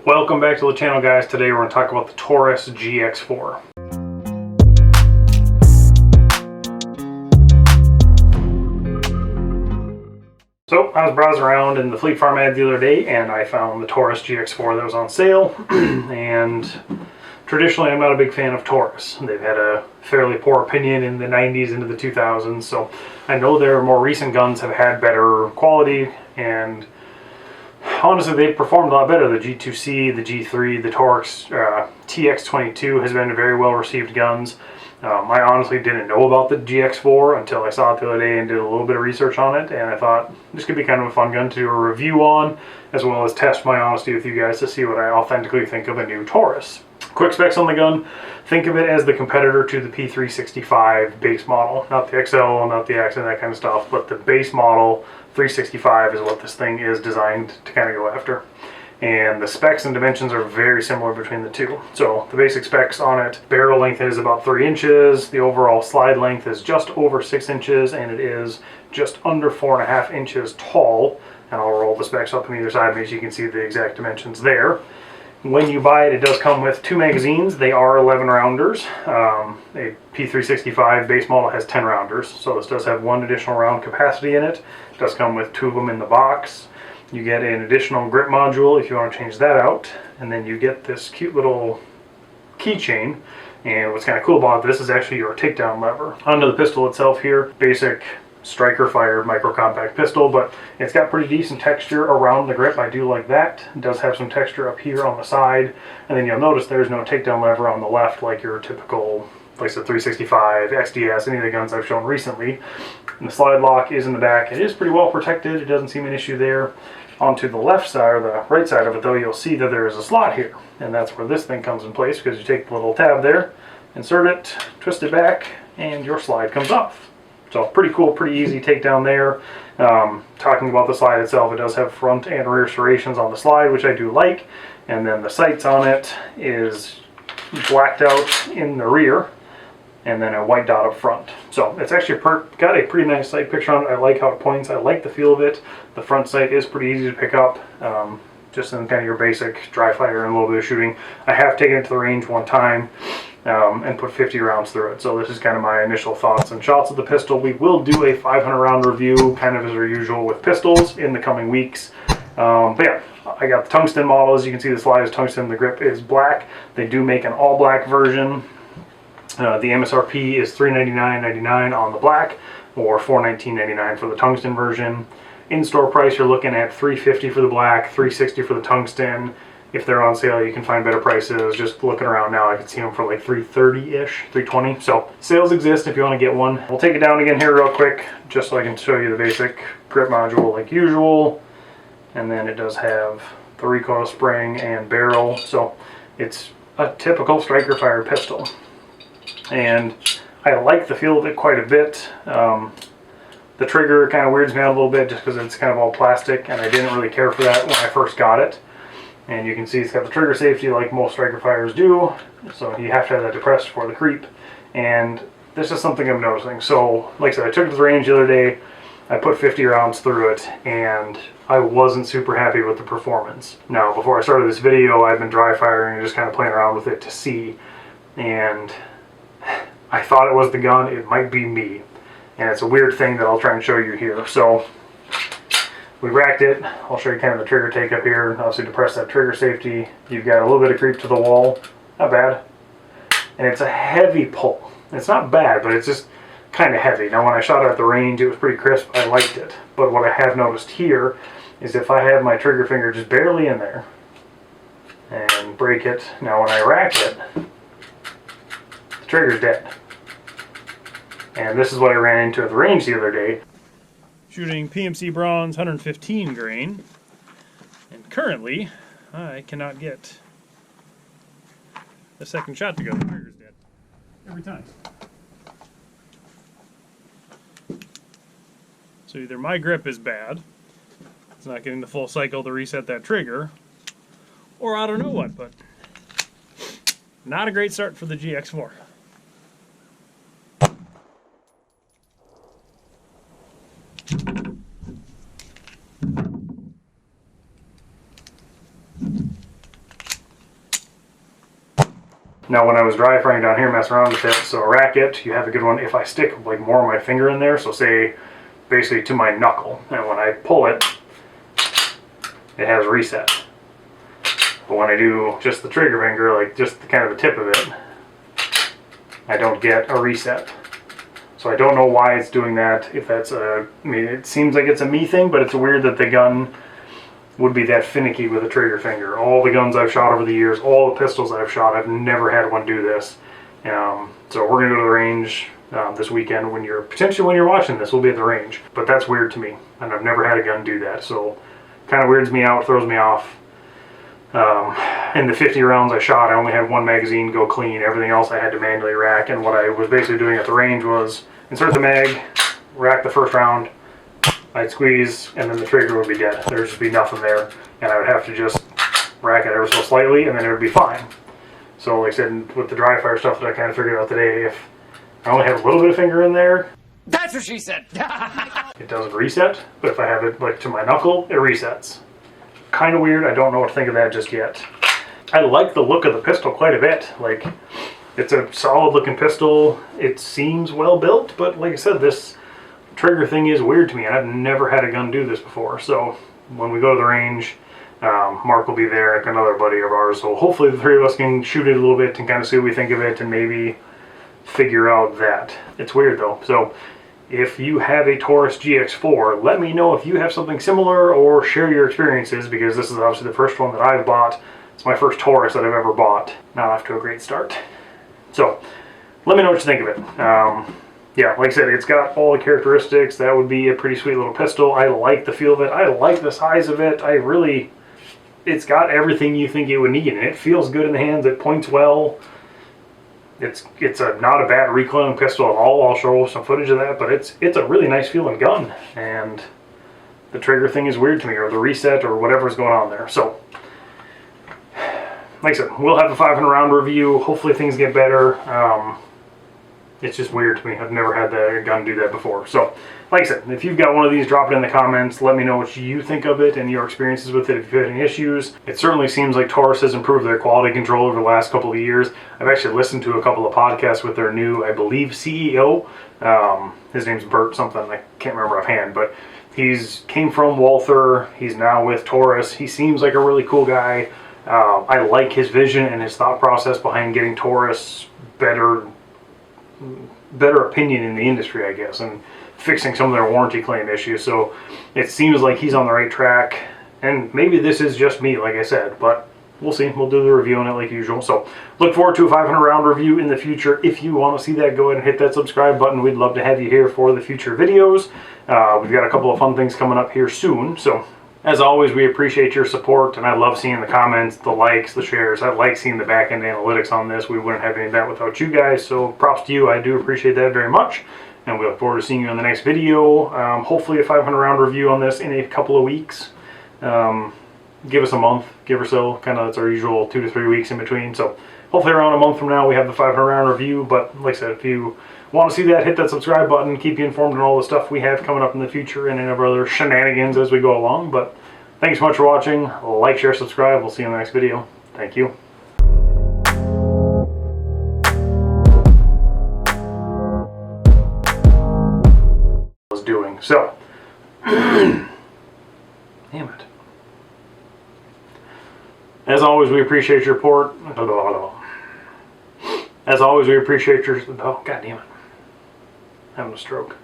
Welcome back to the channel, guys. Today we're going to talk about the Taurus GX4. So I was browsing around in the Fleet Farm ad the other day and I found the Taurus GX4 that was on sale. And traditionally I'm not a big fan of Taurus. They've had a fairly poor opinion in the 90s into the 2000s, so I know their more recent guns have had better quality, and honestly, they've performed a lot better. The G2C, the G3, the Taurus TX22 has been very well received guns. I honestly didn't know about the GX4 until I saw it the other day and did a little bit of research on it, and I thought this could be kind of a fun gun to do a review on, as well as test my honesty with you guys to see what I authentically think of a new Taurus. Quick specs on the gun: think of it as the competitor to the P365 base model. Not the XL, not the X and that kind of stuff, but the base model 365 is what this thing is designed to kind of go after. And the specs and dimensions are very similar between the two. So the basic specs on it: barrel length is about 3 inches, the overall slide length is just over 6 inches, and it is just under 4.5 inches tall. And I'll roll the specs up on either side so you can see the exact dimensions there. When you buy it, it does come with 2 magazines. They are 11 rounders. A P365 base model has 10 rounders, so this does have 1 additional round capacity in it. It does come with 2 of them in the box. You get an additional grip module if you want to change that out, and then you get this cute little keychain. And what's kind of cool about this is actually your takedown lever. Onto the pistol itself here, basic striker fired micro compact pistol, but it's got pretty decent texture around the grip. I do like that. It does have some texture up here on the side, and then you'll notice there's no takedown lever on the left like your typical, like the 365, XDS, any of the guns I've shown recently. And the slide lock is in the back. It is pretty well protected. It doesn't seem an issue there. Onto the left side, or the right side of it though, you'll see that there is a slot here, and that's where this thing comes in place, because you take the little tab there, insert it, twist it back, and your slide comes off. So pretty cool, pretty easy takedown there. Talking about the slide itself, it does have front and rear serrations on the slide, which I do like. And then the sights on it is blacked out in the rear, and then a white dot up front. So it's actually got a pretty nice sight picture on it. I like how it points. I like the feel of it. The front sight is pretty easy to pick up, just in kind of your basic dry fire and a little bit of shooting. I have taken it to the range one time and put 50 rounds through it. So this is kind of my initial thoughts and shots of the pistol. We will do a 500 round review, kind of as our usual with pistols, in the coming weeks. But yeah, I got the tungsten model. As you can see, the slide is tungsten, the grip is black. They do make an all black version. The MSRP is $399.99 on the black, or $419.99 for the tungsten version. In-store price, you're looking at $350 for the black, $360 for the tungsten. If they're on sale, you can find better prices. Just looking around now, I can see them for like $330-ish, $320. So sales exist if you want to get one. We'll take it down again here real quick, just so I can show you the basic grip module like usual. And then it does have the recoil spring and barrel. So it's a typical striker fired pistol. And I like the feel of it quite a bit. The trigger kind of weirds me out a little bit just because it's kind of all plastic, and I didn't really care for that when I first got it. And you can see it's got the trigger safety like most striker fires do, so you have to have that depressed for the creep. And this is something I'm noticing. So like I said, I took it to the range the other day, I put 50 rounds through it, and I wasn't super happy with the performance. Now, before I started this video, I've been dry firing and just kind of playing around with it to see, and I thought it was the gun. It might be me, and it's a weird thing that I'll try and show you here. So we racked it. I'll show you kind of the trigger take up here. Obviously, depress that trigger safety. You've got a little bit of creep to the wall. Not bad. And it's a heavy pull. It's not bad, but it's just kind of heavy. Now, when I shot it at the range, it was pretty crisp. I liked it. But what I have noticed here is if I have my trigger finger just barely in there and break it, now when I rack it, the trigger's dead. And this is what I ran into at the range the other day. Shooting PMC bronze 115 grain, and currently I cannot get the second shot to go. The trigger's dead every time. So either my grip is bad, it's not getting the full cycle to reset that trigger, or I don't know what, but not a great start for the GX4. Now when I was dry firing down here, messing around with it, so a racket, you have a good one. If I stick like more of my finger in there, so say basically to my knuckle, and when I pull it, it has reset. But when I do just the trigger finger, like just the kind of the tip of it, I don't get a reset. So I don't know why it's doing that. If that's a, I mean, it seems like it's a me thing, but it's weird that the gun would be that finicky with a trigger finger. All the guns I've shot over the years, all the pistols I've shot, I've never had one do this. So we're gonna go to the range this weekend. When you're watching this, we'll be at the range. But that's weird to me, and I've never had a gun do that. So kind of weirds me out, throws me off. In the 50 rounds I shot, I only had one magazine go clean. Everything else I had to manually rack. And what I was basically doing at the range was insert the mag, rack the first round, I'd squeeze, and then the trigger would be dead. There'd just be nothing there, and I would have to just rack it ever so slightly, and then it would be fine. So like I said, with the dry fire stuff that I kind of figured out today, if I only have a little bit of finger in there, that's what she said. it doesn't reset, but if I have it like to my knuckle, it resets. Kind of weird. I don't know what to think of that just yet. I like the look of the pistol quite a bit. Like, it's a solid looking pistol. It seems well built, but like I said, this trigger thing is weird to me, and I've never had a gun do this before. So when we go to the range, Mark will be there, like another buddy of ours, so hopefully the three of us can shoot it a little bit and kind of see what we think of it and maybe figure out that. It's weird though. So if you have a Taurus GX4, let me know if you have something similar or share your experiences, because this is obviously the first one that I've bought. It's my first Taurus that I've ever bought. Not off to a great start. So let me know what you think of it. Yeah, like I said, it's got all the characteristics. That would be a pretty sweet little pistol. I like the feel of it. I like the size of it. It's got everything you think it would need, and it feels good in the hands. It points well. It's not a bad recoiling pistol at all. I'll show some footage of that, but it's a really nice feeling gun, and the trigger thing is weird to me, or the reset, or whatever's going on there. So, like I said, we'll have a 500 round review. Hopefully things get better. It's just weird to me. I've never had the gun do that before. So, like I said, if you've got one of these, drop it in the comments. Let me know what you think of it and your experiences with it if you've had any issues. It certainly seems like Taurus has improved their quality control over the last couple of years. I've actually listened to a couple of podcasts with their new, I believe, CEO. His name's Bert something. I can't remember offhand, but he's came from Walther. He's now with Taurus. He seems like a really cool guy. I like his vision and his thought process behind getting Taurus better opinion in the industry, I guess, and fixing some of their warranty claim issues. So it seems like he's on the right track, and maybe this is just me, like I said, but we'll see. We'll do the review on it like usual. So look forward to a 500 round review in the future. If you want to see that, go ahead and hit that subscribe button. We'd love to have you here for the future videos. We've got a couple of fun things coming up here soon. So as always, we appreciate your support, and I love seeing the comments, the likes, the shares. I like seeing the back-end analytics on this. We wouldn't have any of that without you guys, so props to you. I do appreciate that very much, and we look forward to seeing you in the next video. Hopefully a 500 round review on this in a couple of weeks. Give us a month, give or so. Kind of, it's our usual 2 to 3 weeks in between, so hopefully around a month from now we have the 500 round review. But like I said, if you want to see that, hit that subscribe button. Keep you informed on all the stuff we have coming up in the future and any of our other shenanigans as we go along. But thanks so much for watching. Like, share, subscribe. We'll see you in the next video. Thank you. I was doing so. Damn it. As always, we appreciate your support. As always, we appreciate your... Oh, God damn it. Having a stroke.